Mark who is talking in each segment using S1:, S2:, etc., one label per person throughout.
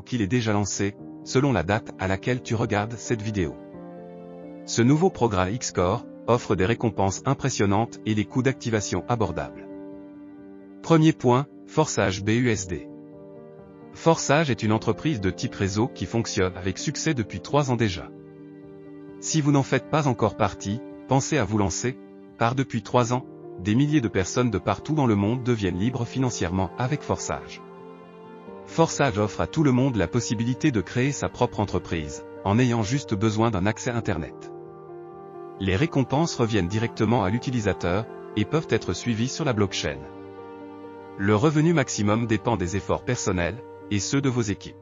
S1: qu'il est déjà lancé, selon la date à laquelle tu regardes cette vidéo. Ce nouveau programme Xcore offre des récompenses impressionnantes et des coûts d'activation abordables. Premier point, Forsage BUSD. Forsage est une entreprise de type réseau qui fonctionne avec succès depuis 3 ans déjà. Si vous n'en faites pas encore partie, pensez à vous lancer, car depuis 3 ans, des milliers de personnes de partout dans le monde deviennent libres financièrement avec Forsage. Forsage offre à tout le monde la possibilité de créer sa propre entreprise, en ayant juste besoin d'un accès Internet. Les récompenses reviennent directement à l'utilisateur, et peuvent être suivies sur la blockchain. Le revenu maximum dépend des efforts personnels, et ceux de vos équipes.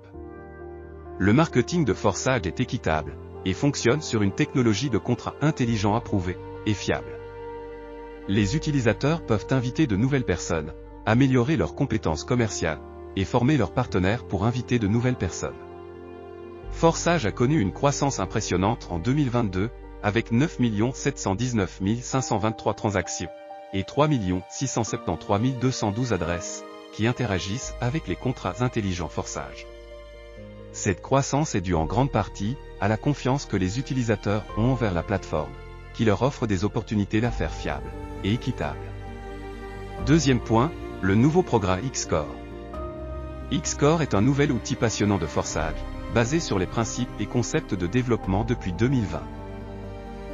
S1: Le marketing de Forsage est équitable, et fonctionne sur une technologie de contrat intelligent approuvée, et fiable. Les utilisateurs peuvent inviter de nouvelles personnes, améliorer leurs compétences commerciales, et former leurs partenaires pour inviter de nouvelles personnes. Forsage a connu une croissance impressionnante en 2022, avec 9 719 523 transactions, et 3 673 212 adresses, qui interagissent avec les contrats intelligents Forsage. Cette croissance est due en grande partie, à la confiance que les utilisateurs ont envers la plateforme, qui leur offre des opportunités d'affaires fiables, et équitables. Deuxième point, le nouveau programme Xcore. Xcore est un nouvel outil passionnant de Forsage, basé sur les principes et concepts de développement depuis 2020.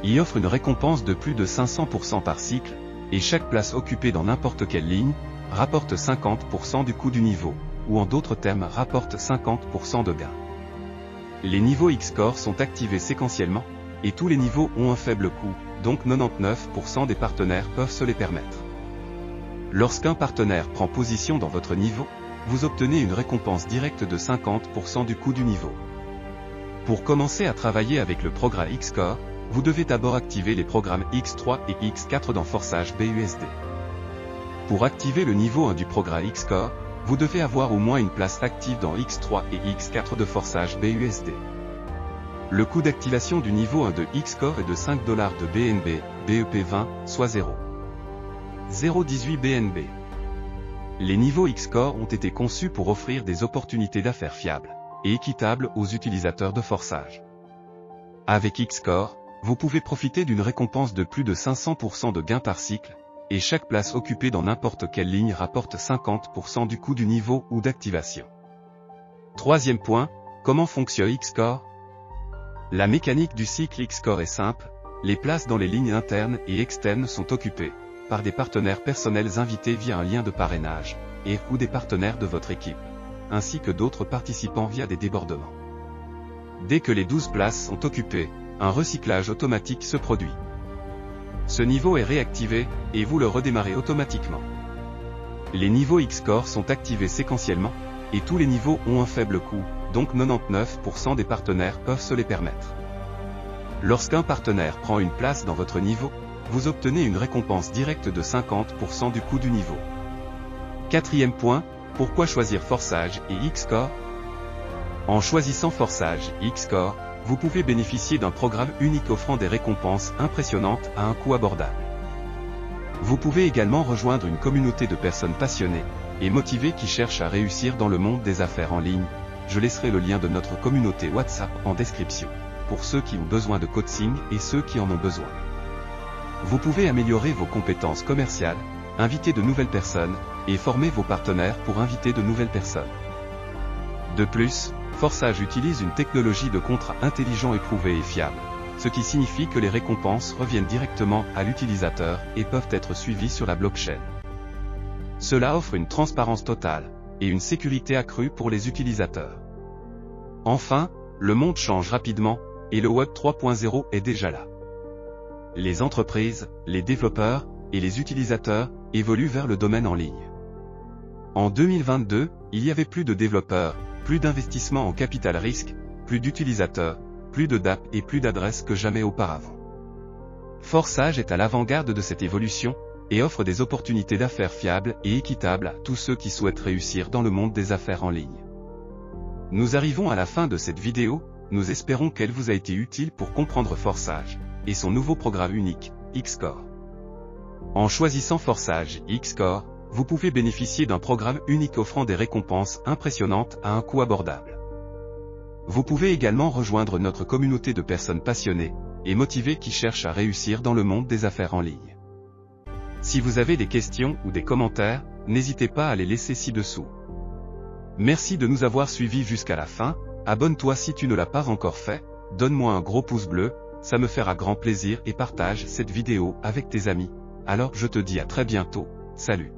S1: Il offre une récompense de plus de 500% par cycle, et chaque place occupée dans n'importe quelle ligne, rapporte 50% du coût du niveau, ou en d'autres termes rapporte 50% de gain. Les niveaux Xcore sont activés séquentiellement, et tous les niveaux ont un faible coût, donc 99% des partenaires peuvent se les permettre. Lorsqu'un partenaire prend position dans votre niveau, vous obtenez une récompense directe de 50% du coût du niveau. Pour commencer à travailler avec le programme Xcore, vous devez d'abord activer les programmes X3 et X4 dans Forsage BUSD. Pour activer le niveau 1 du programme Xcore, vous devez avoir au moins une place active dans X3 et X4 de Forsage BUSD. Le coût d'activation du niveau 1 de Xcore est de 5 $ de BNB, BEP20, soit 0,18 BNB. Les niveaux Xcore ont été conçus pour offrir des opportunités d'affaires fiables et équitables aux utilisateurs de Forsage. Avec Xcore, vous pouvez profiter d'une récompense de plus de 500% de gain par cycle, et chaque place occupée dans n'importe quelle ligne rapporte 50% du coût du niveau ou d'activation. Troisième point, comment fonctionne Xcore? La mécanique du cycle Xcore est simple, les places dans les lignes internes et externes sont occupées par des partenaires personnels invités via un lien de parrainage, ou des partenaires de votre équipe, ainsi que d'autres participants via des débordements. Dès que les 12 places sont occupées, un recyclage automatique se produit. Ce niveau est réactivé, et vous le redémarrez automatiquement. Les niveaux Xcore sont activés séquentiellement, et tous les niveaux ont un faible coût, donc 99% des partenaires peuvent se les permettre. Lorsqu'un partenaire prend une place dans votre niveau, vous obtenez une récompense directe de 50% du coût du niveau. Quatrième point, pourquoi choisir Forsage et Xcore? En choisissant Forsage Xcore, vous pouvez bénéficier d'un programme unique offrant des récompenses impressionnantes à un coût abordable. Vous pouvez également rejoindre une communauté de personnes passionnées et motivées qui cherchent à réussir dans le monde des affaires en ligne. Je laisserai le lien de notre communauté WhatsApp en description, pour ceux qui ont besoin de coaching et ceux qui en ont besoin. Vous pouvez améliorer vos compétences commerciales, inviter de nouvelles personnes, et former vos partenaires pour inviter de nouvelles personnes. De plus, Forsage utilise une technologie de contrat intelligent éprouvée et fiable, ce qui signifie que les récompenses reviennent directement à l'utilisateur et peuvent être suivies sur la blockchain. Cela offre une transparence totale et une sécurité accrue pour les utilisateurs. Enfin, le monde change rapidement, et le Web 3.0 est déjà là. Les entreprises, les développeurs et les utilisateurs évoluent vers le domaine en ligne. En 2022, il y avait plus de développeurs, plus d'investissement en capital risque, plus d'utilisateurs, plus de DApp et plus d'adresses que jamais auparavant. Forsage est à l'avant-garde de cette évolution, et offre des opportunités d'affaires fiables et équitables à tous ceux qui souhaitent réussir dans le monde des affaires en ligne. Nous arrivons à la fin de cette vidéo, nous espérons qu'elle vous a été utile pour comprendre Forsage, et son nouveau programme unique, Xcore. En choisissant Forsage Xcore, vous pouvez bénéficier d'un programme unique offrant des récompenses impressionnantes à un coût abordable. Vous pouvez également rejoindre notre communauté de personnes passionnées et motivées qui cherchent à réussir dans le monde des affaires en ligne. Si vous avez des questions ou des commentaires, n'hésitez pas à les laisser ci-dessous. Merci de nous avoir suivis jusqu'à la fin, abonne-toi si tu ne l'as pas encore fait, donne-moi un gros pouce bleu, ça me fera grand plaisir et partage cette vidéo avec tes amis. Alors je te dis à très bientôt, salut.